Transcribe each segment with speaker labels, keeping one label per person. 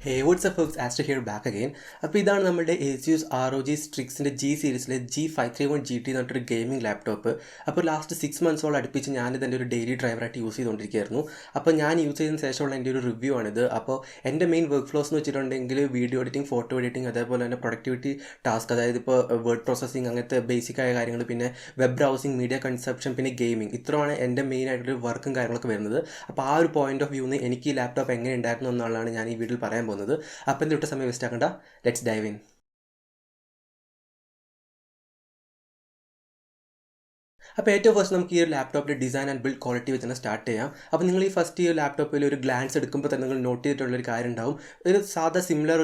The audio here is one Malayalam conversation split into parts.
Speaker 1: Hey, what's up folks, Astro here back again. അപ്പോൾ ഇതാണ് നമ്മുടെ ASUS ROG സ്ട്രിക്സിൻ്റെ G സീരീസിലെ G531GT എന്ന് പറഞ്ഞൊരു ഗെയിമിംഗ് ലാപ്ടോപ്പ്. അപ്പോൾ ലാസ്റ്റ് 6 മന്ത്സോളം അടുപ്പിച്ച് ഞാനിതെൻ്റെ ഒരു ഡെയിലി ഡ്രൈവറായിട്ട് യൂസ് ചെയ്തുകൊണ്ടിരിക്കുകയായിരുന്നു. അപ്പോൾ ഞാൻ യൂസ് ചെയ്തതിന് ശേഷമുള്ള എൻ്റെ ഒരു റിവ്യൂ ആണിത്. അപ്പോൾ എൻ്റെ മെയിൻ വർക്ക് ഫ്ലോസ് എന്ന് വെച്ചിട്ടുണ്ടെങ്കിൽ വീഡിയോ എഡിറ്റിംഗ്, ഫോട്ടോ എഡിറ്റിംഗ്, അതേപോലെ തന്നെ പ്രൊഡക്ടിവിറ്റി ടാസ്ക്, അതായത് ഇപ്പോൾ വേർഡ് പ്രോസസ്സിംഗ്, അങ്ങനത്തെ ബേസിക് ആയ കാര്യങ്ങൾ, പിന്നെ വെബ് ബ്രൗസിംഗ്, മീഡിയ കൺസെപ്ഷൻ, പിന്നെ ഗെയിമിംഗ്, ഇത്രയാണ് എൻ്റെ മെയിൻ ആയിട്ടൊരു വർക്കും കാര്യങ്ങളൊക്കെ വരുന്നത്. അപ്പോൾ ആ ഒരു പോയിന്റ് ഓഫ് വ്യൂന്ന് എനിക്ക് ഈ ലാപ്ടോപ്പ് എങ്ങനെ ഉണ്ടായിരുന്നു എന്നുള്ളതാണ് ഞാൻ ഈ വീഡിയോയിൽ പറയാൻ പോകുന്നത്. അപ്പം എന്തൊട്ട് സമയം വേസ്റ്റ് ആക്കണ്ട, ലെറ്റ്സ് ഡൈവ് ഇൻ. അപ്പോൾ ഏറ്റവും ഫസ്റ്റ് നമുക്ക് ഈ ഒരു ലാപ്ടോപ്പിൻ്റെ ഡിസൈൻ ആൻഡ് ബിൽഡ് ക്വാളിറ്റി വെച്ച് തന്നെ സ്റ്റാർട്ട് ചെയ്യാം. അപ്പോൾ നിങ്ങൾ ഈ ഫസ്റ്റ് ഈ ലാപ്ടോപ്പിൽ ഒരു ഗ്ലാൻസ് എടുക്കുമ്പോൾ തന്നെ നിങ്ങൾ നോട്ട് ചെയ്തിട്ടുള്ളൊരു കാര്യം ഉണ്ടാവും. ഒരു സാധാ സിമിലർ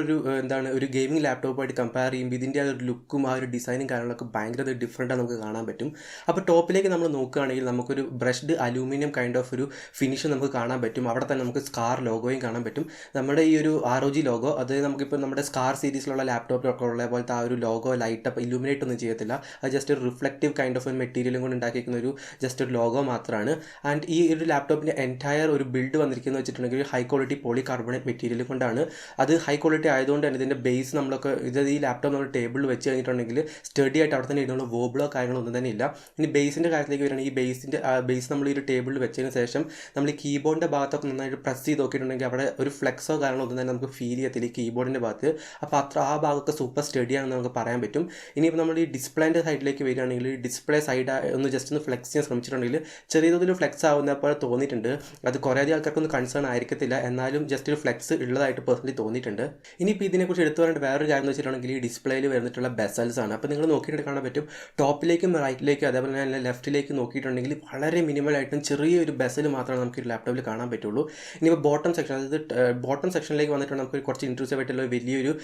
Speaker 1: ഒരു ഗെയിമിംഗ് ലാപ്ടോപ്പായിട്ട് കമ്പയർ ചെയ്യുമ്പോൾ ഇതിൻ്റെ ആ ഒരു ലുക്കും ആ ഒരു ഡിസൈനും കാര്യങ്ങളൊക്കെ ഭയങ്കര ഡിഫറൻറ്റാണ് നമുക്ക് കാണാൻ പറ്റും. അപ്പോൾ ടോപ്പിലേക്ക് നമ്മൾ നോക്കുകയാണെങ്കിൽ നമുക്കൊരു ബ്രഷ്ഡ് അലൂമിനിയം കൈൻഡ് ഓഫ് ഒരു ഫിനിഷ് നമുക്ക് കാണാൻ പറ്റും. അവിടെ തന്നെ നമുക്ക് സ്കാർ ലോഗോയും കാണാൻ പറ്റും. നമ്മുടെ ഈ ഒരു ROG ലോഗോ, അത് നമുക്കിപ്പോൾ നമ്മുടെ സ്കാർ സീരീസിലുള്ള ലാപ്ടോപ്പിലൊക്കെ ഉള്ള പോലത്തെ ആ ഒരു ലോഗോ ലൈറ്റപ്പ് ഇലൂമിനേറ്റ് ഒന്നും ചെയ്യത്തില്ല. അത് ജസ്റ്റ് ഒരു റിഫ്ലക്റ്റീവ് കൈൻഡ് ഓഫ് ഒരു മെറ്റീരിയലും കൊണ്ട് ഉണ്ടാക്കിയിരിക്കുന്ന ഒരു ജസ്റ്റ് ഒരു ലോഗോ മാത്രമാണ്. ആൻഡ് ഈ ഒരു ലാപ്ടോപ്പിൻ്റെ എൻറ്റയർ ഒരു ബിൽഡ് വന്നിരിക്കുന്നത് വെച്ചിട്ടുണ്ടെങ്കിൽ high quality polycarbonate material കൊണ്ടാണ്. അത് ഹൈ ക്വാളിറ്റി ആയതുകൊണ്ട് തന്നെ ഇതിൻ്റെ ബേസ് നമ്മളൊക്കെ ഈ ലാപ്ടോപ്പ് നമ്മൾ ടേബിളിൽ വെച്ച് കഴിഞ്ഞിട്ടുണ്ടെങ്കിൽ സ്റ്റഡി ആയിട്ട് അവിടെ തന്നെ ഇരുന്നുള്ള വോബിളോ കാര്യങ്ങളോ ഒന്നും തന്നെ ഇല്ല. ഇനി ബേസിൻ്റെ കാര്യത്തിലേക്ക് വരികയാണെങ്കിൽ ഈ ബേസ് നമ്മൾ ഈ ഒരു ടേബിളിൽ വെച്ചതിന് ശേഷം നമ്മൾ ഈ കീബോർഡിൻ്റെ ഭാഗത്തൊക്കെ നന്നായിട്ട് പ്രസ് ചെയ്ത് നോക്കിയിട്ടുണ്ടെങ്കിൽ അവിടെ ഒരു ഫ്ലെക്സോ കാര്യങ്ങളോ ഒന്നും തന്നെ നമുക്ക് ഫീൽ ചെയ്യത്തില്ല ഈ കീബോർഡിൻ്റെ ഭാഗത്ത്. അപ്പോൾ ആ ഭാഗമൊക്കെ സൂപ്പർ സ്റ്റഡി ആണെന്ന് നമുക്ക് പറയാൻ പറ്റും. ഇനിയിപ്പോൾ നമ്മൾ ഈ ഡിസ്പ്ലേൻ്റെ സൈഡിലേക്ക് വരികയാണെങ്കിൽ ഡിസ്പ്ലേ സൈഡ് ഒന്ന് ജസ്റ്റ് ഒന്ന് ഫ്ലെക്സ് ചെയ്യാൻ ശ്രമിച്ചിട്ടുണ്ടെങ്കിൽ ചെറിയ തോതിൽ ഫ്ലെക്സ് ആവുന്ന പോലെ തോന്നിയിട്ടുണ്ട്. അത് കുറേ അധികം ആൾക്കാർക്കൊന്നും കൺസേൺ ആയിരിക്കത്തില്ല, എന്നാലും ജസ്റ്റ് ഒരു ഫ്ലെക്സ് ഉള്ളതായിട്ട് പേഴ്സണലി തോന്നിയിട്ടുണ്ട്. ഇനിയിപ്പോൾ ഇതിനെക്കുറിച്ച് എടുത്തു പറയേണ്ട വേറൊരു കാര്യം എന്ന് വെച്ചിട്ടുണ്ടെങ്കിൽ ഈ ഡിസ്പ്ലേയിൽ വരുന്നിട്ടുള്ള ബെസൽസ് ആണ്. അപ്പോൾ നിങ്ങൾ നോക്കിയിട്ട് കാണാൻ പറ്റും ടോപ്പിലേക്കും റൈറ്റിലേക്കും അതേപോലെ തന്നെ ലെഫ്റ്റിലേക്ക് നോക്കിയിട്ടുണ്ടെങ്കിൽ വളരെ മിനിമലായിട്ടും ചെറിയൊരു ബെസൽ മാത്രമേ നമുക്ക് ഈ ലാപ്ടോപ്പിൽ കാണാൻ പറ്റുള്ളൂ. ഇനിയിപ്പോൾ ബോട്ടം സെക്ഷൻ, അതായത് ബോട്ടം സെക്ഷനിലേക്ക് വന്നിട്ട് നമുക്ക് കുറച്ച് ഇൻട്രൂസീവ് ആയിട്ടുള്ള വലിയൊരു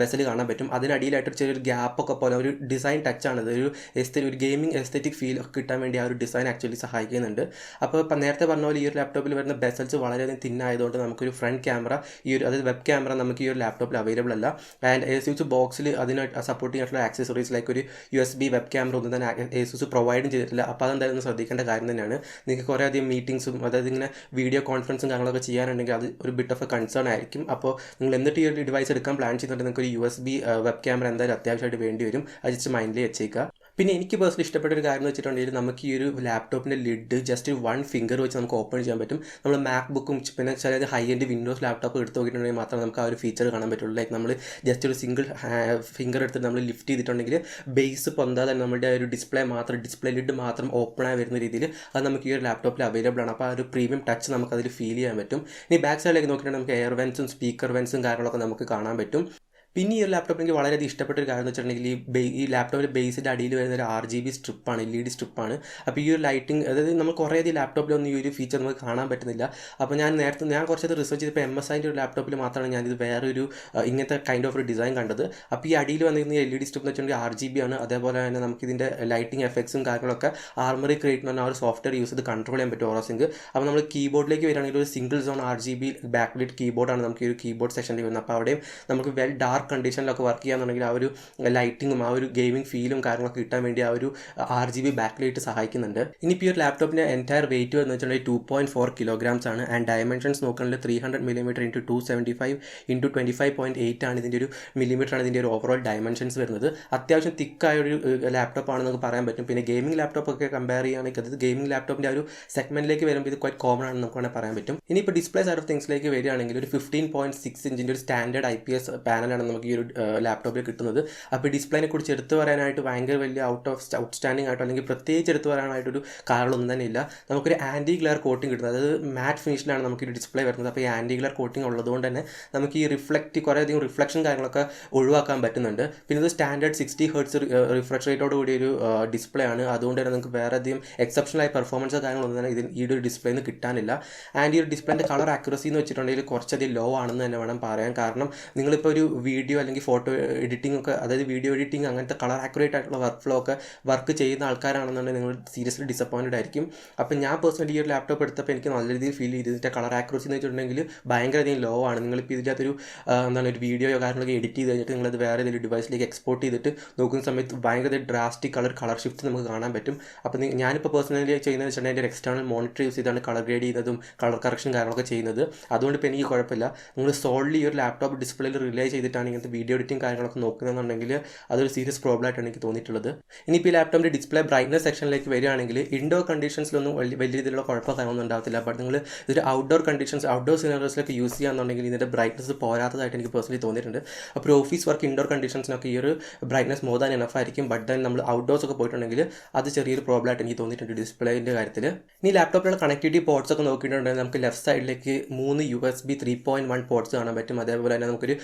Speaker 1: ബെസൽ കാണാൻ പറ്റും. അതിനടിയിലായിട്ട് ചെറിയൊരു ഗ്യാപ്പൊക്കെ പോലെ ഒരു ഡിസൈൻ ടച്ചാണ്. ഒരു ഗെയിമിംഗ് എസ്തെറ്റിക് ഫീൽ ഒക്കെ കിട്ടാൻ വേണ്ടി ആ ഒരു ഡിസൈൻ ആക്ച്വലി സഹായിക്കുന്നുണ്ട്. അപ്പോൾ നേരത്തെ പറഞ്ഞ പോലെ ഈ ഒരു ലാപ്ടോപ്പിൽ വരുന്ന ബെസൽസ് വളരെയധികം തിന്നായതുകൊണ്ട് നമുക്കൊരു ഫ്രണ്ട് ക്യാമറ അതായത് വെബ് ക്യാമറ നമുക്ക് ഈ ഒരു ലാപ്ടോപ്പിൽ അവൈലബിൾ അല്ല. ആൻഡ് ASUS ബോക്സിൽ അതിന് സപ്പോർട്ടിംഗ് ആയിട്ടുള്ള ആക്സസറീസ് ലൈക്ക് ഒരു USB വെബ് ക്യാമറ ഒന്നും തന്നെ ASUS പ്രൊവൈഡും ചെയ്തിട്ടില്ല. അപ്പോൾ അതെന്തായാലും ശ്രദ്ധിക്കേണ്ട കാര്യം തന്നെയാണ്. നിങ്ങൾക്ക് കുറേ അധികം മീറ്റിംഗ്സും അതായത് ഇങ്ങനെ വീഡിയോ കോൺഫറൻസും കാര്യങ്ങളൊക്കെ ചെയ്യാനുണ്ടെങ്കിൽ അത് ഒരു ബിറ്റ് ഓഫ് എ കൺസേൺ ആയിരിക്കും. അപ്പോൾ നിങ്ങൾ എന്നിട്ട് ഈ ഒരു ഡിവൈസ് എടുക്കാൻ പ്ലാൻ ചെയ്യുന്നുണ്ടെങ്കിൽ നിങ്ങൾക്ക് ഒരു USB വെബ് ക്യാമറ എന്തായാലും അത്യാവശ്യമായിട്ട് വേണ്ടി വരും. അത് ജസ്റ്റ് മൈൻഡിൽ വെച്ചേക്കുക. പിന്നെ എനിക്ക് പേഴ്സണലി ഇഷ്ടപ്പെട്ട ഒരു കാര്യം എന്ന് വെച്ചിട്ടുണ്ടെങ്കിൽ നമുക്ക് ഈ ഒരു ലാപ്ടോപ്പിൻ്റെ ലിഡ് ജസ്റ്റ് 1 ഫിംഗർ വെച്ച് നമുക്ക് ഓപ്പൺ ചെയ്യാൻ പറ്റും. നമ്മൾ മാക് ബുക്കും പിന്നെ ചില ഹൈ എൻഡ് വിൻഡോസ് ലാപ്ടോപ്പ് എടുത്ത് നോക്കിയിട്ടുണ്ടെങ്കിൽ മാത്രമേ നമുക്ക് ആ ഒരു ഫീച്ചർ കാണാൻ പറ്റുള്ളൂ. ലൈക്ക് നമ്മൾ ജസ്റ്റ് ഒരു സിംഗിൾ ഫിംഗർ എടുത്ത് നമ്മൾ ലിഫ്റ്റ് ചെയ്തിട്ടുണ്ടെങ്കിൽ ബേസ് പൊന്താതെ നമ്മുടെ ഒരു ഡിസ്പ്ലേ ലിഡ് മാത്രം ഓപ്പൺ ആയി വരുന്ന രീതിയിൽ അത് നമുക്ക് ഈ ഒരു ലാപ്ടോപ്പിൽ അവൈലബിൾ ആണ്. അപ്പോൾ ആ ഒരു പ്രീമിയം ടച്ച് നമുക്ക് അതിൽ ഫീൽ ചെയ്യാൻ പറ്റും. ഇനി ബാക്ക് സൈഡിലേക്ക് നോക്കിയിട്ടുണ്ടെങ്കിൽ നമുക്ക് എയർ വെൻസും സ്പീക്കർ വെൻസും കാര്യങ്ങളൊക്കെ നമുക്ക് കാണാൻ പറ്റും. പിന്നെ ഈ ഒരു ലാപ്ടോപ്പ് എനിക്ക് വളരെയധികം ഇഷ്ടപ്പെട്ട ഒരു കാര്യം എന്ന് വെച്ചിട്ടുണ്ടെങ്കിൽ ഈ ലാപ്ടോപ്പിൻ്റെ ബേസിൻ്റെ അടിയിൽ വരുന്ന ഒരു RGB സ്ട്രിപ്പാണ്, LED സ്ട്രിപ്പാണ്. അപ്പോൾ ഈ ഒരു ലൈറ്റിംഗ്, അതായത് നമ്മൾ കുറേയധികം ലാപ്ടോപ്പിലൊന്നും ഈ ഒരു ഫീച്ചർ നമുക്ക് കാണാൻ പറ്റുന്നില്ല. അപ്പോൾ ഞാൻ കുറച്ചത് റിസർച്ച് ചെയ്തപ്പോൾ MSIൻ്റെ ഒരു ലാപ്ടോപ്പിൽ മാത്രമാണ് ഞാനിത് വേറൊരു ഇങ്ങനത്തെ കൈൻഡ് ഓഫ് ഒരു ഡിസൈൻ കണ്ടത്. അപ്പോൾ ഈ അടിയിൽ വന്നിരുന്ന LED സ്ട്രിപ്പ് എന്ന് വെച്ചിട്ടുണ്ടെങ്കിൽ RGB ആണ്. അതേപോലെ തന്നെ നമുക്കിതിൻ്റെ ലൈറ്റിംഗ് എഫക്ട്സും കാര്യങ്ങളൊക്കെ ആർമറി ക്രിയേറ്റ് എന്ന് പറഞ്ഞാൽ ആ ഒരു സോഫ്റ്റ്വെയർ യൂസ് ചെയ്ത് കൺട്രോൾ ചെയ്യാൻ പറ്റും ഓറോസിങ്ക്. അപ്പോൾ നമ്മൾ കീബോർഡിലേക്ക് വരികയാണെങ്കിൽ ഒരു single zone RGB backlit കീബോർഡാണ് നമുക്ക് ഈ ഒരു കീബോർഡ് സെക്ഷനിൽ വരുന്നത്. അപ്പോൾ അവിടെയും നമുക്ക് വെൽ ഡാർക്ക് കണ്ടീഷനിലൊക്കെ വർക്ക് ചെയ്യാന്നുണ്ടെങ്കിൽ ആ ഒരു ലൈറ്റിങ്ങും ആ ഒരു ഗെയിമിംഗ് ഫീലും കാര്യങ്ങളൊക്കെ കിട്ടാൻ വേണ്ടി ആ ഒരു RGB ബാക്ക് ലൈറ്റ് സഹായിക്കുന്നുണ്ട്. ഇനിയിപ്പോൾ ഈ ഒരു ലാപ്ടോപ്പിൻ്റെ എൻറ്റയർ വെയിറ്റ് എന്ന് വെച്ചിട്ടുണ്ടെങ്കിൽ 2.4 kilograms ആണ്. ആൻഡ് ഡയമെൻഷൻസ് നോക്കുകയാണെങ്കിൽ 300 mm × 275 × 25.8 ആണ് ഇതിൻ്റെ ഒരു മില്ലിമീറ്ററാണ് ഇതിൻ്റെ ഒരു ഓവറോൾ ഡയമെൻഷൻസ് വരുന്നത്. അത്യാവശ്യം തിക്കായ ഒരു ലാപ്ടോപ്പാണെന്ന് നമുക്ക് പറയാൻ പറ്റും. പിന്നെ ഗെയിമിംഗ് ലാപ്ടോപ്പൊക്കെ കമ്പയർ ചെയ്യുകയാണെങ്കിൽ അത് ഗെയിമിംഗ് ലാപ്ടോപ്പിൻ്റെ ആ ഒരു സെഗ്മെൻറ്റിലേക്ക് വരുമ്പോൾ ഇത് ക്വൈറ്റ് കോമൺ ആണെന്ന് നമുക്ക് വേണമെങ്കിൽ പറയാൻ പറ്റും. ഇനിയിപ്പോൾ ഡിസ്പ്ലേ സൈഡ് ഓഫ് തിങ്സിലേക്ക് വരികയാണെങ്കിൽ ഒരു 15.6 ഇഞ്ചിൻ്റെ ഒരു സ്റ്റാൻഡേർഡ് IPS പാനലാണ് നമുക്ക് ഈ ഒരു ലാപ്ടോപ്പിൽ കിട്ടുന്നത്. അപ്പോൾ ഡിസ്പ്ലേനെ കുറിച്ച് എടുത്തു പറയാനായിട്ട് ഭയങ്കര വലിയ ഔട്ട്സ്റ്റാൻഡിംഗ് ആയിട്ടോ അല്ലെങ്കിൽ പ്രത്യേകിച്ച് എടുത്തു പറയാനായിട്ടൊരു കാരണമൊന്നും തന്നെ ഇല്ല. നമുക്കൊരു ആൻറ്റി ഗ്ലെയർ കോട്ടിംഗ് കിട്ടുന്നത്, അതായത് മാറ്റ് ഫിനിഷിലാണ് നമുക്കൊരു ഡിസ്പ്ലേ വരുന്നത്. അപ്പോൾ ഈ ആൻറ്റി ഗ്ലെയർ കോട്ടിംഗ് ഉള്ളതുകൊണ്ട് തന്നെ നമുക്ക് ഈ കുറേയധികം റിഫ്ലക്ഷൻ കാര്യങ്ങളൊക്കെ ഒഴിവാക്കാൻ പറ്റുന്നുണ്ട്. പിന്നെ ഇത് സ്റ്റാൻഡേർഡ് 60 Hz റിഫ്രഷ് റേറ്റോട് കൂടിയ ഒരു ഡിസ്പ്ലേ ആണ്. അതുകൊണ്ട് തന്നെ നമുക്ക് വേറെ അധികം എക്സെപ്ഷണലായ പെർഫോമൻസോ കാര്യങ്ങളൊന്നും തന്നെ ഈ ഒരു ഡിസ്പ്ലേന്ന് കിട്ടാനില്ല. ആൻഡ് ഈ ഒരു ഡിസ്പ്ലേൻ്റെ കളർ ആക്യുറസി എന്ന് വെച്ചിട്ടുണ്ടെങ്കിൽ കുറച്ചധികം ലോ ആണെന്ന് തന്നെ വേണം പറയാൻ. കാരണം നിങ്ങളിപ്പോൾ ഒരു വീഡിയോ അല്ലെങ്കിൽ ഫോട്ടോ എഡിറ്റിംഗ് ഒക്കെ, അതായത് വീഡിയോ എഡിറ്റിംഗ് അങ്ങനത്തെ കളർ ആക്യുറേറ്റ് ആയിട്ടുള്ള വർക്ക് ചെയ്യുന്ന ആൾക്കാരാണെന്നുണ്ടെങ്കിൽ നിങ്ങൾ സീരിയസ്ലി ഡിസപ്പോയിൻറ്റഡ് ആയിരിക്കും. അപ്പം ഞാൻ പേഴ്സണലി ഈ ഒരു ലാപ്ടോപ്പ് എടുത്തപ്പോൾ എനിക്ക് നല്ല രീതിയിൽ ഫീൽ ചെയ്തു. ഇതിൻ്റെ കളർ ആക്യുറസി എന്ന് വെച്ചിട്ടുണ്ടെങ്കിൽ ഭയങ്കരധികം ലോ ആണ്. നിങ്ങളിപ്പോൾ ഇതിൻ്റെ അകത്തൊരു ഒരു വീഡിയോ കാര്യങ്ങളൊക്കെ എഡിറ്റ് ചെയ്ത് കഴിഞ്ഞിട്ട് നിങ്ങളത് വേറെ ഏതെങ്കിലും ഡിവൈസിലേക്ക് എക്സ്പോർട്ട് ചെയ്തിട്ട് നോക്കുന്ന സമയത്ത് ഭയങ്കര ഡ്രാസ്റ്റിക് കളർ ഷിഫ്റ്റ് നമുക്ക് കാണാൻ പറ്റും. അപ്പോൾ ഞാനിപ്പോൾ പേഴ്സണലി ചെയ്യുന്നത് വെച്ചിട്ടുണ്ടെങ്കിൽ എൻ്റെ ഒരു എക്സ്റ്റേണൽ മോണിറ്റർ യൂസ് ചെയ്താണ് കളർ ഗ്രേഡ് ചെയ്യുന്നതും കളർ കറക്ഷൻ കാര്യങ്ങളൊക്കെ ചെയ്യുന്നത്. അതുകൊണ്ട് ഇപ്പോൾ എനിക്ക് കുഴപ്പമില്ല. നിങ്ങൾ സോൾലി ഒരു ലാപ്ടോപ്പ് ഡിസ്പ്ലേയിൽ റിലേ ചെയ്തിട്ടാണ് ഇങ്ങനത്തെ വീഡിയോ എഡിറ്റിംഗ് കാര്യങ്ങളൊക്കെ നോക്കുന്നതെന്നുണ്ടെങ്കിൽ അതൊരു സീരിയസ് പ്രോബ്ലം ആയിട്ടാണ് എനിക്ക് തോന്നിയിട്ടുള്ളത്. ഇനിയിപ്പോൾ ഈ ലാപ്ടോപ്പിൻ്റെ ഡിസ്പ്ലേ ബ്രൈറ്റ്നസ് സെക്ഷനിലേക്ക് വരികയാണെങ്കിൽ ഇൻഡോർ കണ്ടീഷൻസിലൊന്നും വലിയ രീതിയിലുള്ള കുഴപ്പം കാര്യമൊന്നും ഉണ്ടാകത്തില്ല. ബട്ട് നിങ്ങൾ ഇതൊരു ഔട്ട്ഡോർ സിനാറിയോസിലൊക്കെ യൂസ് ചെയ്യുകയാണെന്നുണ്ടെങ്കിൽ ഇതിൻ്റെ ബ്രൈറ്റ്നസ് പോരാത്തതായിട്ട് എനിക്ക് പേഴ്സണലി തോന്നിയിട്ടുണ്ട്. അപ്പോൾ ഓഫീസ് വർക്ക് ഇൻഡോർ കണ്ടീഷൻസിനൊക്കെ ഈ ഒരു ബ്രൈറ്റ്നസ് മോർ ദാൻ എനഫ് ആയിരിക്കും. ബട്ട് ദെൻ നമ്മൾ ഔട്ട്ഡോർസ് ഒക്കെ പോയിട്ടുണ്ടെങ്കിൽ അത് ചെറിയൊരു പ്രോബ്ലം ആയിട്ട് എനിക്ക് തോന്നിയിട്ടുണ്ട് ഡിസ്പ്ലേൻ്റെ കാര്യത്തിൽ. ഇനി ലാപ്ടോപ്പിലുള്ള കണക്ടിവിറ്റി പോർട്സ് ഒക്കെ നോക്കിയിട്ടുണ്ടെങ്കിൽ നമുക്ക് ലെഫ്റ്റ് സൈഡിലേക്ക് 3 USB 3.1 പോർട്സ് കാണാൻ പറ്റും. അതേപോലെ തന്നെ നമുക്കൊരു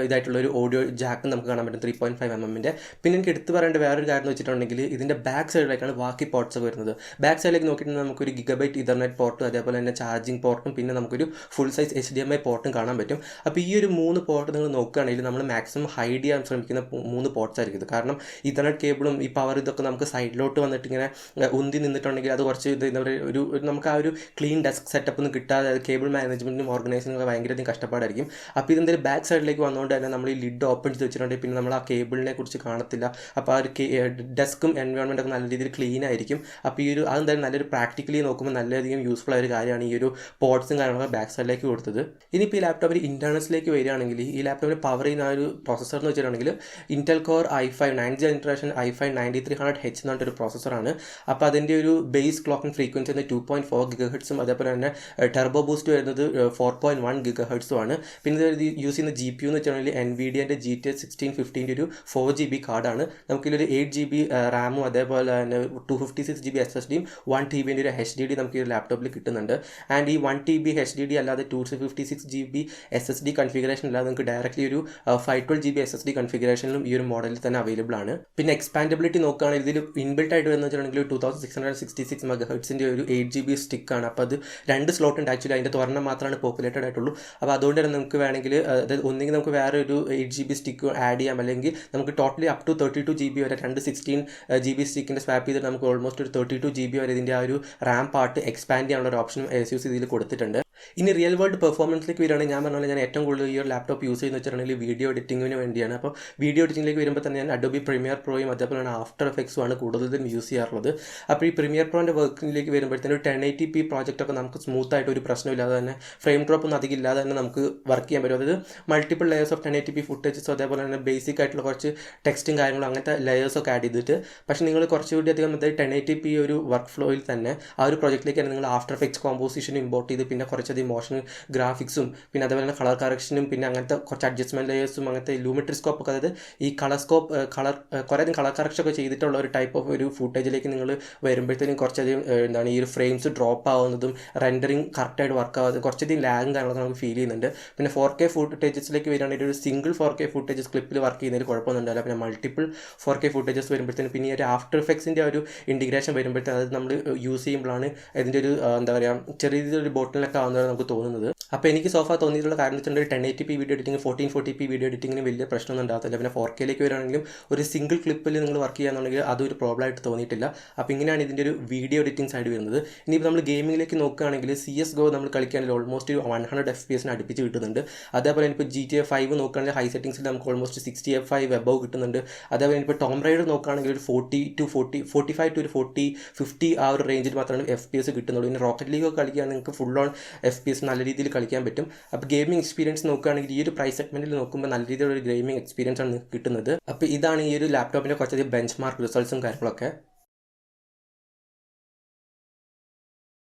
Speaker 1: ഇതായിട്ടുള്ളൊരു ഓഡിയോ ജാക്ക് നമുക്ക് കാണാൻ പറ്റും 3.5mm. പിന്നെ എനിക്ക് എടുത്ത് പറയേണ്ട വേറൊരു കാര്യം എന്ന് വെച്ചിട്ടുണ്ടെങ്കിൽ ഇതിൻ്റെ ബാക്ക് സൈഡിലേക്കാണ് ബാക്കി പോർട്സ് ഒക്കെ വരുന്നത്. ബാക്ക് സൈഡിലേക്ക് നോക്കിയിട്ടുണ്ടെങ്കിൽ നമുക്കൊരു ഗിഗബൈറ്റ് ഇഥർനെറ്റ് പോർട്ടും അതേപോലെ തന്നെ ചാർജിങ് പോർട്ടും പിന്നെ നമുക്കൊരു ഫുൾ സൈസ് HDMI പോർട്ടും കാണാൻ പറ്റും. അപ്പോൾ ഈ ഒരു 3 പോർട്ട് നിങ്ങൾ നോക്കുകയാണെങ്കിൽ നമ്മൾ മാക്സിമം ഹൈഡ് ചെയ്യാൻ ശ്രമിക്കുന്ന 3 പോർട്സ് ആയിരിക്കും ഇത്. കാരണം ഇഥർനെറ്റ് കേബിളും ഈ പവർ ഇതൊക്കെ നമുക്ക് സൈഡിലോട്ട് വന്നിട്ട് ഇങ്ങനെ ഉന്തി നിന്നിട്ടുണ്ടെങ്കിൽ അത് കുറച്ച് എന്താ പറയുക ഒരു നമുക്ക് ആ ഒരു ക്ലീൻ ഡെസ്ക് സെറ്റപ്പ് ഒന്നും കിട്ടാതെ കേബിൾ മാനേജ്മെൻറ്റിനും ഓർഗനൈസിങ്ങും ഭയങ്കരധികം കഷ്ടപ്പാടായിരിക്കും. അപ്പോൾ ഇതെന്തായാലും ബാക്ക് സൈഡിലേക്ക് വന്നുകൊണ്ട് തന്നെ നമ്മൾ ഈ ലിഡ് ഓപ്പൺ ചെയ്ത് വെച്ചിട്ടുണ്ടെങ്കിൽ പിന്നെ നമ്മൾ ആ കേബിളിനെ കുറിച്ച് കാണത്തില്ല. അപ്പോൾ ആ ഒരു ഡെസ്കും എൻവയോൺമെൻറ്റൊക്കെ നല്ല രീതിയിൽ ക്ലീൻ ആയിരിക്കും. അപ്പോൾ ഈ ഒരു അതെന്തായാലും നല്ലൊരു പ്രാക്ടിക്കലി നോക്കുമ്പോൾ നല്ലധികം യൂസ്ഫുൾ ആയ ഒരു കാര്യമാണ് ഈ ഒരു പോർട്സും കാര്യങ്ങളൊക്കെ ബാക്ക് സൈഡിലേക്ക് കൊടുത്തത്. ഇനിയിപ്പോൾ ഈ ലാപ്ടോപ്പിൽ ഇൻറ്റേർണൽസിലേക്ക് വരികയാണെങ്കിൽ ഈ ലാപ്ടോപ്പിൽ പവർ ചെയ്യുന്ന ഒരു പ്രോസസ്സർ എന്ന് വെച്ചിട്ടുണ്ടെങ്കിൽ Intel core i5 9th generation i5 9300H എന്ന് പറഞ്ഞൊരു പ്രോസസ്സറാണ്. അപ്പോൾ അതിൻ്റെ ഒരു ബേസ് ക്ലോക്കിംഗ് ഫ്രീക്വൻസി എന്ന് 2.4 GHz അതേപോലെ തന്നെ ടെർബോ ബൂസ്റ്റ് വരുന്നത് 4.1 GHz ആണ്. പിന്നെ ഇത് യൂസ് ചെയ്യുന്ന GPU എന്ന് വെച്ചിട്ടുണ്ടെങ്കിൽ NVIDIAൻ്റെ GTX 1650 ഒരു 4GB കാർഡാണ്. നമുക്കിതിലൊരു 8GB റാമും അതേപോലെ തന്നെ 256GB SSDയും 1TB ഒരു HDD നമുക്ക് ഈ ലാപ്ടോപ്പിൽ കിട്ടുന്നുണ്ട്. ആൻഡ് ഈ 1TB HDD അല്ലാതെ 256GB SSD കൺഫിഗറേഷൻ അല്ലാതെ നമുക്ക് ഡയറക്റ്റ്ലി ഒരു 512GB SSD കൺഫിഗറേഷനിലും ഈ ഒരു മോഡലിൽ തന്നെ അവൈലബിൾ ആണ്. പിന്നെ എക്സ്പാൻഡബിലിറ്റി നോക്കുകയാണെങ്കിൽ ഇതിൽ ഇൻബിൽട്ട് ആയിട്ട് വരുന്ന വെച്ചിട്ടുണ്ടെങ്കിൽ 2666 MHz ഒരു 8GB സ്റ്റിക്കാണ്. അപ്പോൾ അത് 2 സ്ലോട്ട് ഉണ്ട് ആക്ച്വലി. അതിൻ്റെ തുറന്നം മാത്രമാണ് പോപ്പുലേറ്റഡ് ആയിട്ടുള്ളൂ. അപ്പോൾ അതുകൊണ്ട് തന്നെ നമുക്ക് വേണമെങ്കിൽ അതായത് ഒന്നെങ്കിൽ നമുക്ക് വേറെ ഒരു 8GB സ്റ്റിക്ക് ആഡ് ചെയ്യാം, അല്ലെങ്കിൽ നമുക്ക് ടോട്ടലി അപ് ടു 32GB വരെ 16GB സ്റ്റിക്കിൻ്റെ സ്വാപ്പ് ചെയ്തിട്ട് നമുക്ക് ഓൾമോസ്റ്റ് ഒരു 32GB വരെ ഇതിൻ്റെ ആ ഒരു റാം പാർട്ട് എക്സ്പാൻഡ് ചെയ്യാനുള്ള ഒരു ഓപ്ഷനും ASUS ഇതിൽ കൊടുത്തിട്ടുണ്ട്. ഇനി റിയൽ വേൾഡ് പെർഫോമൻസിലേക്ക് വരികയാണെങ്കിൽ ഞാൻ പറഞ്ഞാൽ ഞാൻ ഏറ്റവും കൂടുതൽ ഈ ഒരു ലാപ്ടോപ്പ് യൂസ് ചെയ്യുന്ന വെച്ചിട്ടുണ്ടെങ്കിൽ വീഡിയോ എഡിറ്റിങ്ങിന് വേണ്ടിയാണ്. അപ്പോൾ വീഡിയോ എഡിറ്റിങ്ങിലേക്ക് വരുമ്പോൾ തന്നെ ഞാൻ അഡോബി പ്രീമിയർ പ്രോയും അതേപോലെ തന്നെ ആഫ്റ്റർ എഫക്ട്സും ആണ് കൂടുതലും യൂസ് ചെയ്യാറുള്ളത്. അപ്പോൾ ഈ പ്രീമിയർ പ്രോൻ്റെ വർക്കിലേക്ക് വരുമ്പോഴത്തേനും ഒരു 1080p പ്രോജക്റ്റൊക്കെ നമുക്ക് സ്മൂത്ത് ആയിട്ട് ഒരു പ്രശ്നമില്ലാതെ തന്നെ ഫ്രെയിം ഡ്രോപ്പ് ഒന്നും അധികം ഇല്ലാതെ തന്നെ നമുക്ക് വർക്ക് ചെയ്യാൻ പറ്റും. അതായത് മൾട്ടിപ്പിൾ ലെയേഴ്സ് ഓഫ് 1080p ഫുട്ടേജസും അതേപോലെ തന്നെ ബേസിക് ആയിട്ടുള്ള കുറച്ച് ടെക്സ്റ്റും കാര്യങ്ങളും അങ്ങനത്തെ ലെയേഴ്സൊക്കെ ആഡ് ചെയ്തിട്ട്, പക്ഷേ നിങ്ങൾ കുറച്ചുകൂടി അധികം 1080p ഒരു വർക്ക് ഫ്ലോയിൽ തന്നെ ആ ഒരു പ്രോജക്റ്റിലേക്ക് തന്നെ നിങ്ങൾ ആഫ്റ്റർ എഫക്ട്സ് കോമ്പോസിഷൻ ഇമ്പോർട്ട് ചെയ്ത് പിന്നെ കുറച്ചധികം മോഷൻ ഗ്രാഫിക്സും പിന്നെ അതേപോലെ തന്നെ കളർ കറക്ഷനും പിന്നെ അങ്ങനത്തെ കുറച്ച് അഡ്ജസ്റ്റ്മെൻറ്റ് ലെയേഴ്സും അങ്ങനത്തെ ലൂമിട്രി സ്കോപ്പ് ഒക്കെ, അതായത് ഈ കുറേയധികം കളർ കറക്ഷൻ ഒക്കെ ചെയ്തിട്ടുള്ള ഒരു ടൈപ്പ് ഓഫ് ഒരു ഫുട്ടേജിലേക്ക് നിങ്ങൾ വരുമ്പോഴത്തേനും കുറച്ചധികം എന്താണ് ഈ ഒരു ഫ്രെയിംസ് ഡ്രോപ്പ് ആവുന്നതും റെൻഡറിങ് കറക്റ്റായിട്ട് വർക്ക് ആവുന്നതും കുറച്ചധികം ലാഗും കാര്യങ്ങളൊക്കെ നമുക്ക് ഫീൽ ചെയ്യുന്നുണ്ട്. പിന്നെ 4K ഫുട്ടേജസിലേക്ക് വരികയാണെങ്കിൽ ഒരു സിംഗിൾ 4K ഫുട്ടേജസ് ക്ലിപ്പിൽ വർക്ക് ചെയ്യുന്നതിൽ കുഴപ്പമൊന്നും ഉണ്ടാവില്ല. പിന്നെ മൾട്ടിപ്പിൾ 4K ഫുട്ടേജസ് വരുമ്പോഴത്തേനും പിന്നെ ഈ ഒരു ആഫ്റ്റർ എഫക്ട്സിൻ്റെ ഒരു ഇൻറ്റിഗ്രേഷൻ വരുമ്പോഴത്തേനും അത് നമ്മൾ യൂസ് ചെയ്യുമ്പോഴാണ് ഇതിൻ്റെ ഒരു എന്താ പറയുക ചെറിയ രീതിയിലൊരു ബോട്ടിലൊക്കെ ആവുന്നതാണ് നമുക്ക് തോന്നുന്നത്. അപ്പോൾ എനിക്ക് സോഫ തോന്നിയിട്ടുള്ള കാരണം വെച്ചിട്ടുണ്ടെങ്കിൽ 1080p video editing 1440p video എഡിറ്റിങ്ങിന് വലിയ പ്രശ്നമൊന്നും ഉണ്ടാകത്തില്ല. പിന്നെ 4Kയിലേക്ക് വരികയാണെങ്കിലും ഒരു സിംഗിൾ ക്ലിപ്പിൽ നിങ്ങൾ വർക്ക് ചെയ്യാന്നുണ്ടെങ്കിൽ അതൊരു പ്രോബ്ലം ആയിട്ട് തോന്നിയിട്ടില്ല. അപ്പോൾ ഇങ്ങനെയാണ് ഇതിൻ്റെ ഒരു വീഡിയോ എഡിറ്റിംഗ് സൈഡ് വരുന്നത്. ഇനിയിപ്പോൾ നമ്മൾ ഗെയിമിങ്ങിലേക്ക് നോക്കുകയാണെങ്കിൽ CSGO നമ്മൾ കളിക്കുകയാണെങ്കിൽ ഓൾമോസ്റ്റ് 100 FPS അടുപ്പിച്ച് കിട്ടുന്നുണ്ട്. അതേപോലെ ഇപ്പോൾ GTA 5 നോക്കുകയാണെങ്കിൽ ഹൈ സെറ്റിംഗ്സിൽ നമുക്ക് ഓൾമോസ്റ്റ് 60 FPS എബവ് കിട്ടുന്നുണ്ട്. അതേപോലെ ഇപ്പോൾ ടോം റൈഡർ നോക്കുകയാണെങ്കിൽ ഒരു 45 to 50 ആ ഒരു റേഞ്ചിൽ മാത്രമാണ് FPS കിട്ടുന്നുള്ളൂ. പിന്നെ റോക്കറ്റ് ലീഗ് ഒക്കെ കളിക്കുകയാണെങ്കിൽ നിങ്ങൾക്ക് ഫുൾ ഓൺ FPS നല്ല രീതിയിൽ കളിക്കാൻ പറ്റും. അപ്പോൾ ഗെയിമിംഗ് എക്സ്പീരിയൻസ് നോക്കുകയാണെങ്കിൽ ഈ ഒരു പ്രൈസ് സെഗ്മെൻറ്റിൽ നോക്കുമ്പോൾ നല്ല രീതിയിലുള്ള ഒരു ഗെയിമിംഗ് എക്സ്പീരിയൻസ് ആണ് കിട്ടുന്നത്. അപ്പോൾ ഇതാണ് ഈ ഒരു ലാപ്ടോപ്പിൻ്റെ കുറച്ചധികം ബെഞ്ച് മാർക്ക് റിസൾട്ട്സും കാര്യങ്ങളൊക്കെ.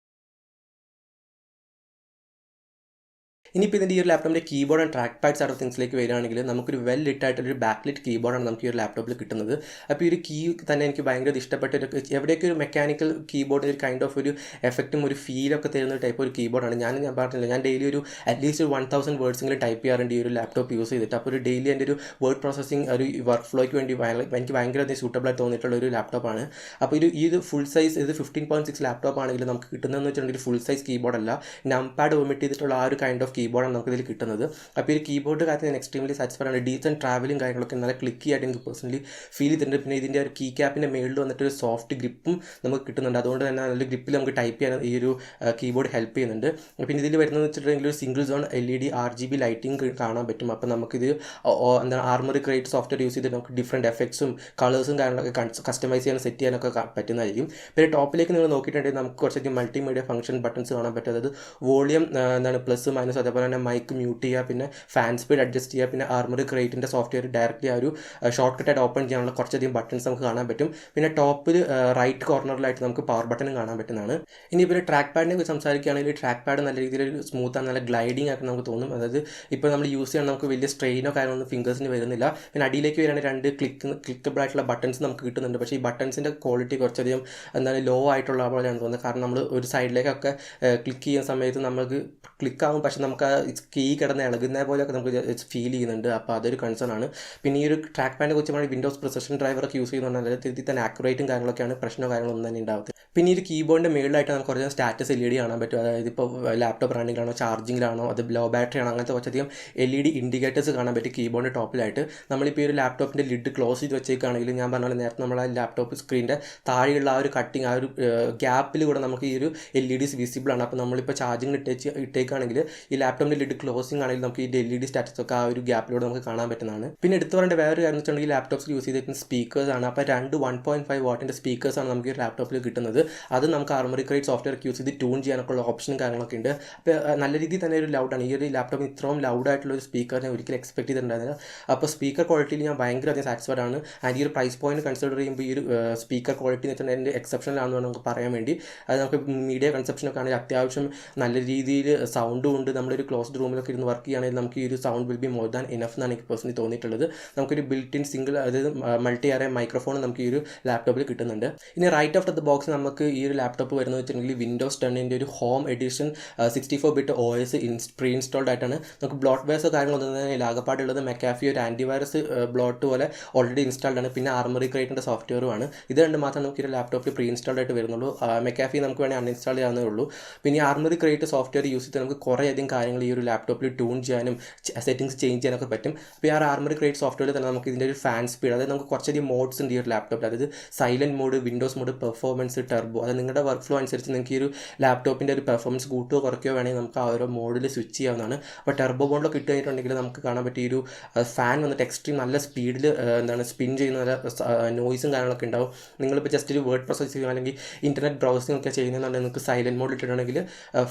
Speaker 1: ഇനിയിപ്പോൾ ഇതിൻ്റെ ഈ ഒരു ലാപ്ടോപ്പിൻ്റെ keyboard and trackpad side of തിങ്സിലേക്ക് വരികയാണെങ്കിൽ നമുക്കൊരു വെൽ ലിറ്റ് ആയിട്ടൊരു ബാക്ക്ലിറ്റ് കീബോർഡാണ് നമുക്ക് ഈ ഒരു ലാപ്ടോപ്പിൽ കിട്ടുന്നത്. അപ്പോൾ ഈ ഒരു കീ തന്നെ എനിക്ക് ഭയങ്കര ഇഷ്ടപ്പെട്ട ഒരു എവിടെയൊക്കെ ഒരു മെക്കാനിക്കൽ കീബോർഡിന് ഒരു കൈൻഡ് ഓഫ് ഒരു എഫക്റ്റും ഒരു ഫീലൊക്കെ തരുന്ന ഒരു ടൈപ്പ് ഒരു കീബോർഡാണ്. ഞാൻ പറഞ്ഞില്ല, ഞാൻ ഡെയിലി ഒരു അറ്റ്ലീസ്റ്റ് 1000 വേർഡ്സെങ്കിലും ടൈപ്പ് ചെയ്യാറുണ്ട് ഈ ഒരു ലാപ്ടോപ്പ് യൂസ് ചെയ്തിട്ട്. അപ്പോൾ ഒരു ഡെയിലി എൻ്റെ ഒരു വേർഡ് പ്രോസസ്സിങ് ഒരു വർക്ക് ഫ്ലോയ്ക്ക് വേണ്ടി എനിക്ക് ഭയങ്കര സൂട്ടബിൾ ആയിട്ട് തോന്നിയിട്ടുള്ള ഒരു ലാപ്ടോപ്പാണ്. അപ്പോൾ ഇത് ഫുൾ സൈസ് 15.6 ലാപ്ടോപ്പ് ആണെങ്കിൽ നമുക്ക് കിട്ടുന്നതെന്ന് വെച്ചിട്ടുണ്ടെങ്കിൽ ഫുൾ സൈസ് കീബോർഡ് അല്ല, നംപാഡ് ഒമിറ്റ് ചെയ്തിട്ടുള്ള ആ ഒരു കൈൻഡ് ഓഫ് കീബോർഡ് കീബോർഡാണ് നമുക്കിതിൽ കിട്ടുന്നത്. അപ്പോൾ ഈ കീബോർഡ് കാര്യത്തിൽ ഞാൻ എക്സ്ട്രീംലി സാറ്റിസ്ഫൈഡ് ആണ്. ഡീസൻറ്റ് ട്രാവലും കാര്യങ്ങളൊക്കെ നല്ല ക്ലിക്കി ആയിട്ട് എനിക്ക് പേഴ്സണലി ഫീൽ ചെയ്തിട്ടുണ്ട്. പിന്നെ ഇതിൻ്റെ ഒരു കീ ക്യാപ്പിൻ്റെ മേളിൽ വന്നിട്ട് ഒരു സോഫ്റ്റ് ഗ്രിപ്പും നമുക്ക് കിട്ടുന്നുണ്ട്. അതുകൊണ്ട് തന്നെ നല്ല ഗ്രിപ്പിൽ നമുക്ക് ടൈപ്പ് ചെയ്യാൻ ഈ ഒരു കീബോർഡ് ഹെൽപ്പ് ചെയ്യുന്നുണ്ട്. പിന്നെ ഇതിൽ വരുന്നത് വെച്ചിട്ടുണ്ടെങ്കിൽ ഒരു single zone LED RGB lighting കാണാൻ പറ്റും. അപ്പോൾ നമുക്കിത് എന്താണ് ആർമറി ക്രിയേറ്റ് സോഫ്റ്റ്വെയർ യൂസ് ചെയ്തിട്ട് നമുക്ക് ഡിഫറെൻറ്റ് എഫക്ട്സും കളേഴ്സും കാര്യങ്ങളൊക്കെ കസ്റ്റമൈസ് ചെയ്യാൻ സെറ്റ് ചെയ്യാനൊക്കെ പറ്റുന്നതായിരിക്കും. പിന്നെ ടോപ്പിലേക്ക് നിങ്ങൾ നോക്കിയിട്ടുണ്ടെങ്കിൽ നമുക്ക് കുറച്ചധികം മൾട്ടിമീഡിയ ഫംഗ്ഷൻ ബട്ടൺസ് കാണാൻ പറ്റും. അതായത് വോളിയം എന്താണ് പ്ലസ് മൈനസ്, അതേപോലെ തന്നെ മൈക്ക് മ്യൂട്ട് ചെയ്യുക, പിന്നെ ഫാൻ സ്പീഡ് അഡ്ജസ്റ്റ് ചെയ്യുക, പിന്നെ ആർമറി ക്രിയേറ്റിൻ്റെ സോഫ്റ്റ്വെയർ ഡയറക്റ്റ്ലി ആ ഒരു ഷോർട്ട് കട്ടായിട്ട് ഓപ്പൺ ചെയ്യാനുള്ള കുറച്ചധികം ബട്ടൺസ് നമുക്ക് കാണാൻ പറ്റും. പിന്നെ ടോപ്പിൽ റൈറ്റ് കോർണറിലായിട്ട് നമുക്ക് പവർ ബട്ടണും കാണാൻ പറ്റുന്നതാണ്. ഇനി ഇപ്പോൾ ട്രാക്ക് പാഡിനെ കുറിച്ച് സംസാരിക്കുകയാണെങ്കിൽ ട്രാക്ക് പാഡ് നല്ല രീതിയിൽ സ്മൂത്താണ്, നല്ല ഗ്ലൈഡിങ് ആയിട്ട് നമുക്ക് തോന്നും. അതായത് ഇപ്പോൾ നമ്മൾ യൂസ് ചെയ്യാൻ നമുക്ക് വലിയ സ്ട്രെയിനോ കാര്യങ്ങളൊന്നും ഫിംഗേഴ്സിന് വരുന്നില്ല. പിന്നെ അടിയിലേക്ക് വരികയാണെങ്കിൽ 2 ക്ലിക്കബിൾ ആയിട്ടുള്ള ബട്ടൺസ് നമുക്ക് കിട്ടുന്നുണ്ട്. പക്ഷേ ഈ ബട്ടൺസിൻ്റെ ക്വാളിറ്റി കുറച്ചധികം എന്താണ് ലോ ആയിട്ടുള്ള പോലെയാണ് തോന്നുന്നത്. കാരണം നമ്മൾ ഒരു സൈഡിലേക്കൊക്കെ ക്ലിക്ക് ചെയ്യുന്ന സമയത്ത് നമുക്ക് ക്ലിക്കാകും, പക്ഷേ നമുക്ക് ആ കീ കിടന്ന് ഇളകുന്ന പോലെയൊക്കെ നമുക്ക് ഫീൽ ചെയ്യുന്നുണ്ട്. അപ്പോൾ അതൊരു കൺസേൺ ആണ്. പിന്നെ ഈ ഒരു ട്രാക്ക് പാഡിനെ കുറിച്ച് നമ്മൾ വിൻഡോസ് പ്രിസിഷൻ ഡ്രൈവറൊക്കെ യൂസ് ചെയ്യുന്നുണ്ട്. നല്ല രീതിയിൽ തന്നെ ആക്യുറേറ്റും കാര്യങ്ങളൊക്കെയാണ്, പ്രശ്നമോ കാര്യങ്ങളൊന്നും തന്നെ ഉണ്ടാകുന്നത്. പിന്നെ ഈ കീബോർഡിൻ്റെ മേളിലായിട്ട് നമുക്ക് കുറച്ച് സ്റ്റാറ്റസ് LED കാണാൻ പറ്റും. അതായത് ഇപ്പോൾ ലാപ്ടോപ്പ് റണ്ണിങ്ങിലാണോ, ചാർജിങ്ങിലാണോ, അത് ലോ ബാറ്ററി ആണോ, അങ്ങനത്തെ കുറച്ചധികം LED ഇൻഡിക്കേറ്റേഴ്സ് കാണാൻ പറ്റും കീബോർഡിൻ്റെ ടോപ്പിലായിട്ട്. നമ്മളിപ്പോൾ ഈ ഒരു ലാപ്ടോപ്പിൻ്റെ ലിഡ് ക്ലോസ് ചെയ്ത് വെച്ചേക്കാണെങ്കിൽ ഞാൻ പറഞ്ഞാൽ നേരത്തെ നമ്മൾ ആ ലാപ്ടോപ്പ് സ്ക്രീനിൻ്റെ താഴെയുള്ള ആ ഒരു കട്ടിങ്, ആ ഒരു ഗ്യാപ്പിൽ കൂടെ നമുക്ക് ഈ ഒരു LEDs വിസിബിൾ ആണ്. അപ്പോൾ നമ്മളിപ്പോൾ ചാർജിങ് ഇട്ടേക്കാണെങ്കിൽ ഈ ലാപ്ടോപ്പിൻ്റെ ലിഡ് ക്ലോസിംഗ് ആണെങ്കിൽ നമുക്ക് ഈ LED സ്റ്റാറ്റസ് ഒക്കെ ആ ഒരു ഗ്യാപ്പിലൂടെ നമുക്ക് കാണാൻ പറ്റുന്നതാണ്. പിന്നെ എടുത്തു പറയേണ്ട വേറൊരു കാര്യം വെച്ചിട്ടുണ്ടെങ്കിൽ ലാപ്ടോപ്സ് യൂസ് ചെയ്തിരിക്കുന്ന സ്പീക്കേഴ്സ് ആണ്. അപ്പോൾ 2 1.5 വാട്ടിൻ്റെ സ്പീക്കേഴ്സാണ് നമുക്ക് ഈ ലാപ്ടോപ്പിൽ കിട്ടുന്നത്. അത് നമുക്ക് ആർമറി ക്രിയേറ്റ് സോഫ്റ്റ്വെയർ യൂസ് ചെയ്ത് ട്യൂൺ ചെയ്യാനൊക്കെ ഉള്ള ഓപ്ഷനും കാര്യങ്ങളൊക്കെ ഉണ്ട്. അപ്പോൾ നല്ല രീതിയിൽ തന്നെ ഒരു ലൗഡാണ്. ഈ ഒരു ലാപ്ടോപ്പിന് ഇത്രയും ലൗഡായിട്ടുള്ള ഒരു സ്പീക്കർ ഞാൻ ഒരിക്കലും എക്സ്പെക്ട് ചെയ്തിട്ടുണ്ടായിരുന്നില്ല. അപ്പോൾ സ്പീക്കർ ക്വാളിറ്റിയിൽ ഞാൻ ഭയങ്കര അധികം സാറ്റിസ്ഫൈഡ് ആണ്. ആൻഡ് ഈ ഒരു പ്രൈസ് പോയിന്റ് കൺസിഡർ ചെയ്യുമ്പോൾ ഈ ഒരു സ്പീക്കർ ക്വാളിറ്റി എന്ന് വെച്ചിട്ടുണ്ടെങ്കിൽ എൻ്റെ എക്സെപ്ഷനിലാണെന്ന് നമുക്ക് പറയാൻ വേണ്ടി. അത് നമുക്ക് മീഡിയ കൺസെപ്ഷനൊക്കെ ആണെങ്കിൽ അത്യാവശ്യം നല്ല രീതിയിൽ സൗണ്ടും ഉണ്ട്. നമ്മളൊരു ക്ലോസ്ഡ് റൂമിലൊക്കെ ഇരുന്ന് വർക്ക് ചെയ്യുകയാണെങ്കിൽ നമുക്ക് ഈ ഒരു sound will be more than enough എന്നാണ് എനിക്ക് പേഴ്സണലി തോന്നിയിട്ടുള്ളത്. നമുക്കൊരു ബിൽറ്റ് ഇൻ സിംഗിൾ, അതായത് മൾട്ടി ആയ മൈക്രോഫോൺ നമുക്ക് ഈ ഒരു ലാപ്ടോപ്പിൽ കിട്ടുന്നുണ്ട്. ഇനി റൈറ്റ് ഓഫ് ദ ബോക്സ് നമുക്ക് ഈ ഒരു ലാപ്ടോപ്പ് വരുന്നത് വെച്ചിട്ടുണ്ടെങ്കിൽ വിൻഡോസ് 10 ഒരു home edition 64-bit OS pre installed ആയിട്ടാണ്. നമുക്ക് ബ്ലോട്ട് വെയർസോ കാര്യങ്ങളൊന്നും തന്നെ ആകെപ്പാടുള്ളത് മെക്കാഫി ഒരു ആൻറ്റിവൈറസ് ബ്ലോട്ട് പോലെ ഓൾറെഡി ഇൻസ്റ്റാൾഡ് ആണ്. പിന്നെ ആർമറി ക്രിയേറ്റിൻ്റെ സോഫ്റ്റ്വെയറുമാണ്. ഇത് രണ്ട് മാത്രമേ നമുക്ക് ഈ ലാപ്ടോപ്പിൽ പ്രീ ഇൻസ്റ്റാൾഡ് ആയിട്ട് വരുന്നുള്ളൂ. മെക്കാഫി നമുക്ക് വേണമെങ്കിൽ അൺഇൻസ്റ്റാൾ ചെയ്യാവുന്നേ ഉള്ളൂ. പിന്നെ ആർമറി ക്രിയേറ്റ് സോഫ്റ്റ്വെയർ യൂസ് ചെയ്ത് നമുക്ക് കുറേയധികം കാര്യങ്ങൾ ഈ ഒരു ലാപ്ടോപ്പിൽ ട്യൂൺ ചെയ്യാനും സെറ്റിംഗ്സ് ചേഞ്ച് ചെയ്യാനൊക്കെ പറ്റും. അപ്പോൾ ഈ ആർമറി ക്രിയേറ്റ് സോഫ്റ്റ്വെയറിൽ തന്നെ നമുക്ക് ഇതിൻ്റെ ഒരു ഫാൻ സ്പീഡ്, അതായത് നമുക്ക് കുറച്ചധികം മോഡ്സ് ഉണ്ട് ഈ ഒരു ലാപ്ടോപ്പിൽ. അതായത് silent mode, Windows mode, performance, turbo. അത് നിങ്ങളുടെ വർക്ക് ഫ്ലോ അനുസരിച്ച് നിങ്ങൾക്ക് ഈ ഒരു ലാപ്ടോപ്പിൻ്റെ ഒരു പെർഫോമൻസ് കൂട്ടുകയോ കുറയ്ക്കുകയോ വേണമെങ്കിൽ നമുക്ക് ആ ഓരോ മോഡിൽ സ്വിച്ച് ചെയ്യാവുന്നതാണ്. അപ്പോൾ ടർബോ മോഡിലൊക്കെ ഇട്ട് കഴിഞ്ഞിട്ടുണ്ടെങ്കിൽ നമുക്ക് കാണാൻ പറ്റിയ ഒരു ഫാൻ വന്നിട്ട് എക്സ്ട്രീം നല്ല സ്പീഡിൽ എന്താണ് സ്പിൻ ചെയ്യുന്ന നല്ല നോയ്സും കാര്യങ്ങളൊക്കെ ഉണ്ടാവും. നിങ്ങളിപ്പോൾ ജസ്റ്റ് ഒരു വേർഡ് പ്രോസസ് ചെയ്യുക അല്ലെങ്കിൽ ഇൻ്റർനെറ്റ് ബ്രൗസിംഗ് ഒക്കെ ചെയ്യുന്നതെന്നുണ്ടെങ്കിൽ നിങ്ങൾക്ക് സൈലൻറ്റ് മോഡിൽ ഇട്ടിട്ടുണ്ടെങ്കിൽ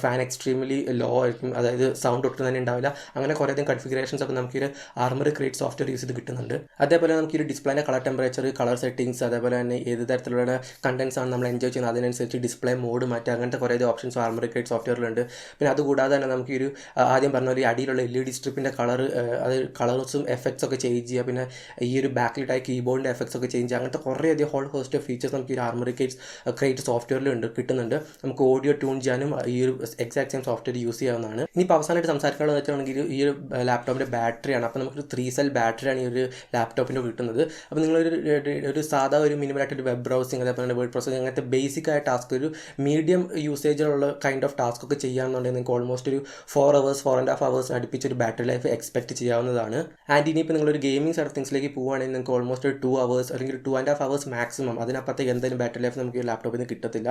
Speaker 1: ഫാൻ എക്സ്ട്രീംലി ലോ ആയിരിക്കും, അതായത് സൗണ്ട് ഒട്ടും തന്നെ ഉണ്ടാവില്ല. അങ്ങനെ കുറേയധികം കൺഫിഗറേഷൻസ് ഒക്കെ നമുക്ക് ഈ ആർമറി ക്രിയേറ്റ് സോഫ്റ്റ്വെയർ യൂസ് ചെയ്ത് കിട്ടുന്നുണ്ട്. അതേപോലെ നമുക്ക് ഈ ഒരു ഡിസ്പ്ലേൻ്റെ കളർ ടെമ്പറേച്ചർ, കളർ സെറ്റിംഗ്സ്, അതേപോലെ തന്നെ ഏത് തരത്തിലുള്ള കണ്ടൻസ് ആണ് നമ്മൾ എൻജോയ് ചെയ്യുന്നത് അതിനനുസരിച്ച് ഡിസ്പ്ലേ മോഡ് മാറ്റുക, അങ്ങനത്തെ കുറേ ഓപ്ഷൻസ് ആർമറി ക്രിയേറ്റ് സോഫ്റ്റ്വെയറിലുണ്ട്. പിന്നെ അതുകൂടാതെ തന്നെ നമുക്ക് ഈ ഒരു ആദ്യം പറഞ്ഞ പോലെ അടിയിലുള്ള LED സ്ട്രിപ്പിൻ്റെ കളർ, അത് കളേഴ്സും എഫക്ട്സ് ഒക്കെ ചേഞ്ച് ചെയ്യുക, പിന്നെ ഈ ഒരു ബാക്കിലിട്ടായ കീബോർഡിൻ്റെ എഫക്ട്സ് ഒക്കെ ചേഞ്ച് ചെയ്യുക, അങ്ങനത്തെ കുറേയധികം ഹോൾ ഹോസ്റ്റ് ഓഫ് ഫീച്ചേഴ്സ് നമുക്ക് ഈ ആർമറി ക്രിയേറ്റ് സോഫ്റ്റ്വെയറിലുണ്ട് കിട്ടുന്നുണ്ട്. നമുക്ക് ഓഡിയോ ട്യൂൺ ചെയ്യാനും ഈ ഒരു എക്സാക്ട് സെയിം സോഫ്റ്റ്വെയർ യൂസ് ചെയ്യാവുന്നതാണ്. ഇനിയിപ്പോൾ അവസാനമായിട്ട് സംസാരിക്കാനുള്ളത് വെച്ചിട്ടുണ്ടെങ്കിൽ ഈ ഒരു ലാപ്ടോപ്പിൻ്റെ ബാറ്ററിയാണ്. അപ്പോൾ നമുക്കൊരു 3 സെൽ ബാറ്ററിയാണ് ഈ ഒരു ലാപ്ടോപ്പിൻ്റെ കിട്ടുന്നത്. അപ്പോൾ നിങ്ങളൊരു സാധാ ഒരു മിനിമലായിട്ടൊരു വെബ് ബ്രൗസിങ്, അതേപോലെ വേർഡ് പ്രോസസ്സിങ്, അങ്ങനത്തെ ബേസിക് ആയ ടാസ്ക്, ഒരു മീഡിയം യൂസേജിലുള്ള കൈൻഡ് ഓഫ് ടാസ്ക് ഒക്കെ ചെയ്യാമെന്നുണ്ടെങ്കിൽ നിങ്ങൾക്ക് ഓൾമോസ്റ്റ് ഒരു 4 hours 4.5 hours അടുപ്പിച്ചൊരു ബാറ്ററി ലൈഫ് എക്സ്പെക്ട് ചെയ്യാവുന്നതാണ്. ആൻഡ് ഇനിയിപ്പോൾ നിങ്ങളൊരു ഗെയിമിംഗ് സൈഡ് ഓഫ് തിങ്സിലേക്ക് പോകുകയാണെങ്കിൽ നിങ്ങൾക്ക് ഓൾമോസ്റ്റ് ഒരു 2 hours അല്ലെങ്കിൽ 2.5 hours മാക്സിമം, അതിനപ്പുറത്തേക്ക് എന്തായാലും ബാറ്ററി ലൈഫ് നമുക്ക് ഈ ലാപ്ടോപ്പിൽ നിന്ന് കിട്ടത്തില്ല.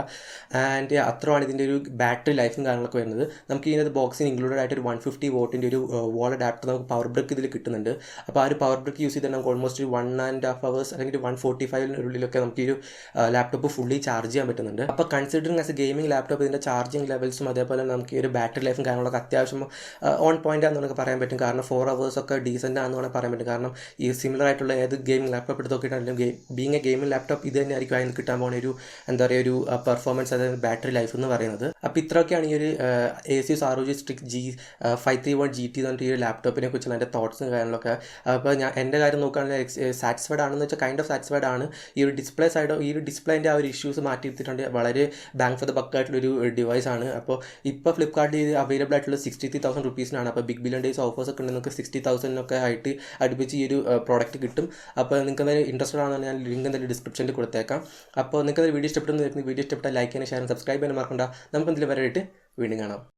Speaker 1: ആൻഡ് അത്രയാണ് ഇതിൻ്റെ ഒരു ബാറ്ററി ലൈഫും കാര്യങ്ങളൊക്കെ വരുന്നത്. നമുക്ക് ഇതിനകത്ത് ബോക്സിന് ഇൻക്ലൂഡഡ് ആയിട്ട് ഒരു 150 watt ഒരു വാൾ അഡാപ്റ്റർ നമുക്ക് പവർ ബ്രേക്ക് ഇതിൽ കിട്ടുന്നുണ്ട്. അപ്പോൾ ആ ഒരു പവർ ബ്രേക്ക് യൂസ് ചെയ്താൽ നമുക്ക് ഓൾമോസ്റ്റ് ഒരു 1.5 hours അല്ലെങ്കിൽ 145 നമുക്ക് ഈ ഒരു ലാപ്ടോപ്പ് ഫുള്ളി ചാർജ് ചെയ്യാൻ പറ്റുന്നുണ്ട്. അപ്പോൾ considering as A gaming laptop ഇതിൻ്റെ ചാർജിങ് ലെവൽസും അതേപോലെ നമുക്ക് ഈ ഒരു ബാറ്ററി ലൈഫും കാര്യങ്ങളൊക്കെ അത്യാവശ്യം ഓൺ പോയിന്റ് ആണെന്ന് നമുക്ക് പറയാൻ പറ്റും. കാരണം 4 hours ഒക്കെ ഡീസൻ്റ് ആണെന്ന് വേണമെങ്കിൽ പറയാൻ പറ്റും. കാരണം ഈ സിമിലർ ആയിട്ടുള്ള ഏത് ഗെയിമിംഗ് ലാപ്ടോപ്പ് എടുത്ത് നോക്കിയിട്ടാണെങ്കിലും ബീങ് എ ഗെയിമിംഗ് ലാപ്ടോപ്പ് ഇത് തന്നെയായിരിക്കും അതിന് കിട്ടാൻ പോകുന്ന ഒരു എന്താ പറയുക ഒരു പെർഫോമൻസ്, അതായത് ബാറ്ററി ലൈഫ് എന്ന് പറയുന്നത്. അപ്പോൾ ഇത്രയൊക്കെയാണ് ഈ ഒരു ASUS ROG Strix G531 GT എന്ന് പറഞ്ഞിട്ട് ഈ ഒരു ലാപ്ടോപ്പിനെ കുറിച്ച് എൻ്റെ തോട്ട്സും കാര്യങ്ങളൊക്കെ. അപ്പോൾ എൻ്റെ കാര്യം നോക്കുകയാണെങ്കിൽ സാറ്റിസ്ഫൈഡ് ആണെന്ന് വെച്ചാൽ കൈൻഡ് ഓഫ് സാറ്റിസ്ഫൈഡ് ആണ്. ഈ ഒരു ഡിസ്പ്ലേ സൈഡോ ഈ ഒരു ഡിസ്പ്ലേൻ്റെ ആ ഒരു ഇഷ്യൂസ് മാറ്റി എടുത്തിട്ടുണ്ട്. വളരെ ബാങ്ക് ഫോർ ദ ബക്ക് ആയിട്ടുള്ളൊരു ഡിവൈസ് ആണ്. അപ്പോൾ ഇപ്പോൾ ഫ്ലിപ്കാർട്ടിൽ ഇത് അവൈലബിൾ ആയിട്ടുള്ള 63,000 rupees-നാണ്. അപ്പോൾ ബിഗ് ബില്യൺ ഡേയ്സ് ഓഫേഴ്സ് ഒക്കെ ഉണ്ടെങ്കിൽ നിങ്ങൾക്ക് 60,000 ആയിട്ട് അടുപ്പിച്ച് ഈ ഒരു പ്രോഡക്റ്റ് കിട്ടും. അപ്പോൾ നിങ്ങൾക്ക് എന്തായാലും ഇൻട്രസ്റ്റഡ് ആണെന്ന് ഞാൻ ലിങ്ക് എന്തായാലും ഡിസ്ക്രിപ്ഷനിൽ കൊടുത്തേക്കാം. അപ്പോൾ നിങ്ങൾക്ക് വീഡിയോ ഇഷ്ടപ്പെട്ടെന്ന് വീഡിയോ ഇഷ്ടപ്പെട്ടാൽ ലൈക്ക് ചെയ്യാനും ഷെയർ സബ്സ്ക്രൈബ് ചെയ്യാനും മറക്കണ്ട. നമുക്ക് എന്തെങ്കിലും വരെയായിട്ട് വീണ്ടും കാണാം.